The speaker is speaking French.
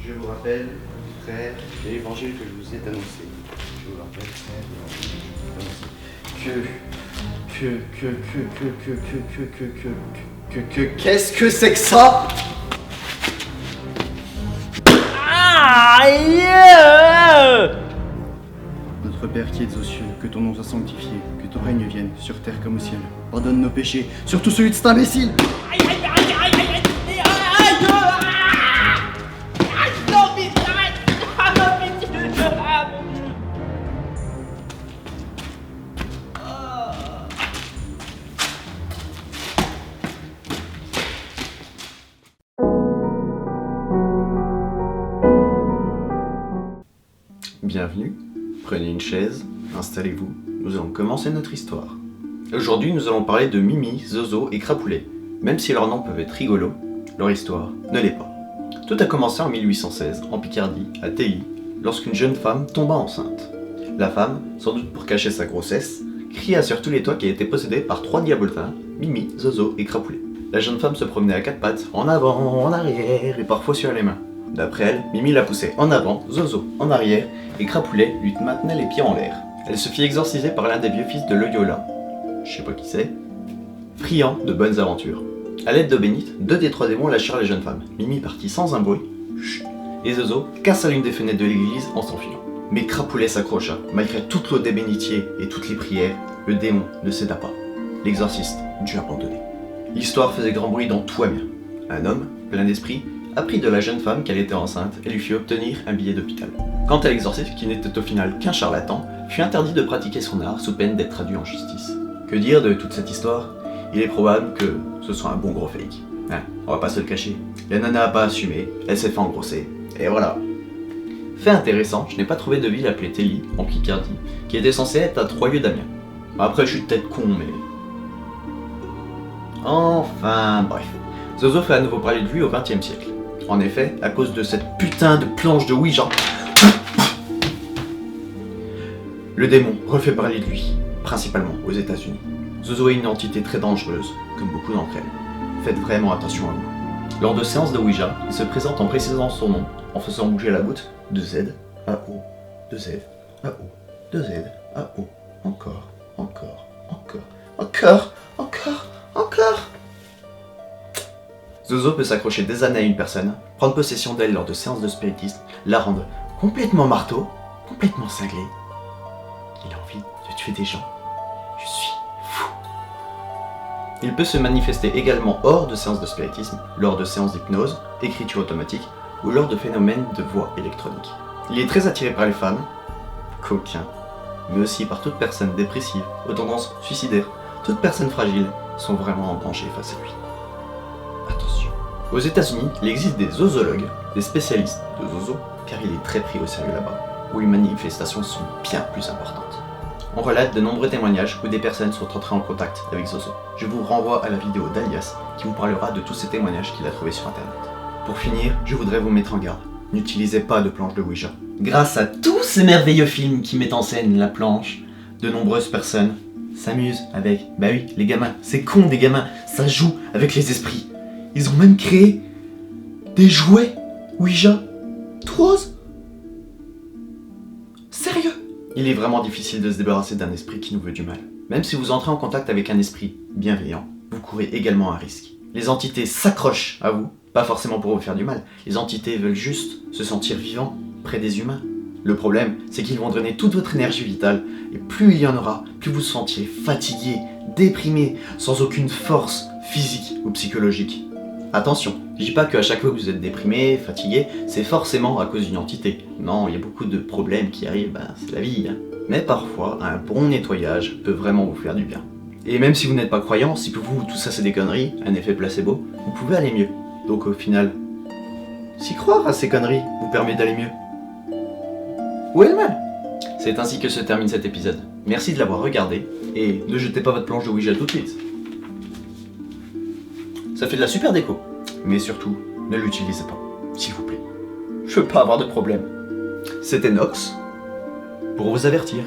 Je vous rappelle, frère, l'évangile que je vous ai annoncé. Je vous rappelle, frère, l'évangile que je vous ai annoncé. Qu'est-ce que c'est que ça? Notre Père qui es aux cieux, que ton nom soit sanctifié, que ton règne vienne, sur terre comme au ciel. Pardonne nos péchés, surtout celui de cet imbécile. Bienvenue, prenez une chaise, installez-vous, nous allons commencer notre histoire. Aujourd'hui nous allons parler de Mimi, Zozo et Crapoulet. Même si leurs noms peuvent être rigolos, leur histoire ne l'est pas. Tout a commencé en 1816, en Picardie, à Tilly, lorsqu'une jeune femme tomba enceinte. La femme, sans doute pour cacher sa grossesse, cria sur tous les toits qu'elle était possédée par 3 diabolins, Mimi, Zozo et Crapoulet. La jeune femme se promenait à 4 pattes, en avant, en arrière et parfois sur les mains. D'après elle, Mimi la poussait en avant, Zozo en arrière, et Crapoulet lui maintenait les pieds en l'air. Elle se fit exorciser par l'un des vieux fils de Loyola, je sais pas qui c'est, friand de bonnes aventures. À l'aide d'eau bénite, 2 des 3 démons lâchèrent la jeune femme. Mimi partit sans un bruit, et Zozo cassa l'une des fenêtres de l'église en s'enfuant. Mais Crapoulet s'accrocha. Malgré toute l'eau des bénitiers et toutes les prières, le démon ne céda pas. L'exorciste dut abandonner. L'histoire faisait grand bruit dans tout Amiens. Un homme, plein d'esprit, apprit de la jeune femme qu'elle était enceinte et lui fit obtenir un billet d'hôpital. Quant à l'exorciste, qui n'était au final qu'un charlatan, fut interdit de pratiquer son art sous peine d'être traduit en justice. Que dire de toute cette histoire? Il est probable que ce soit un bon gros fake. Hein, on va pas se le cacher. La nana a pas assumé, elle s'est fait engrosser, et voilà. Fait intéressant, je n'ai pas trouvé de ville appelée Tilly, en Picardie, qui était censée être à 3 lieues d'Amiens. Après je suis peut-être con, mais... Enfin, bref. Zozo fait à nouveau parler de lui au XXe siècle. En effet, à cause de cette putain de planche de Ouija, le démon refait parler de lui, principalement aux États-Unis. Zozo est une entité très dangereuse, comme beaucoup d'entre elles. Faites vraiment attention à vous. Lors de séances de Ouija, il se présente en précisant son nom, en faisant bouger la goutte de Z à O, de Z à O, de Z à O, encore, encore, encore, encore, encore, encore. Zozo peut s'accrocher des années à une personne, prendre possession d'elle lors de séances de spiritisme, la rendre complètement marteau, complètement cinglé. Il a envie de tuer des gens. Je suis fou. Il peut se manifester également hors de séances de spiritisme, lors de séances d'hypnose, écriture automatique ou lors de phénomènes de voix électronique. Il est très attiré par les femmes, coquins, mais aussi par toute personne dépressive, aux tendances suicidaires. Toutes personnes fragiles sont vraiment en danger face à lui. Attention. Aux États-Unis, il existe des zozologues, des spécialistes de zozo, car il est très pris au sérieux là-bas, où les manifestations sont bien plus importantes. On relate de nombreux témoignages où des personnes sont entrées en contact avec Zozo. Je vous renvoie à la vidéo d'Alias qui vous parlera de tous ces témoignages qu'il a trouvés sur internet. Pour finir, je voudrais vous mettre en garde. N'utilisez pas de planche de Ouija. Grâce à tous ces merveilleux films qui mettent en scène la planche, de nombreuses personnes s'amusent avec. Bah oui, les gamins, c'est con des gamins, ça joue avec les esprits. Ils ont même créé des jouets Ouija tout roses. Sérieux? Il est vraiment difficile de se débarrasser d'un esprit qui nous veut du mal. Même si vous entrez en contact avec un esprit bienveillant, vous courez également un risque. Les entités s'accrochent à vous, pas forcément pour vous faire du mal. Les entités veulent juste se sentir vivants près des humains. Le problème, c'est qu'ils vont drainer toute votre énergie vitale, et plus il y en aura, plus vous vous sentirez fatigué, déprimé, sans aucune force physique ou psychologique. Attention, je dis pas qu'à chaque fois que vous êtes déprimé, fatigué, c'est forcément à cause d'une entité. Non, il y a beaucoup de problèmes qui arrivent, c'est la vie. Mais parfois, un bon nettoyage peut vraiment vous faire du bien. Et même si vous n'êtes pas croyant, si pour vous tout ça c'est des conneries, un effet placebo, vous pouvez aller mieux. Donc au final, si croire à ces conneries vous permet d'aller mieux, où est le mal? C'est ainsi que se termine cet épisode. Merci de l'avoir regardé, et ne jetez pas votre planche de Ouija tout de suite. Ça fait de la super déco, mais surtout, ne l'utilisez pas, s'il vous plaît. Je veux pas avoir de problème. C'était Nox, pour vous avertir.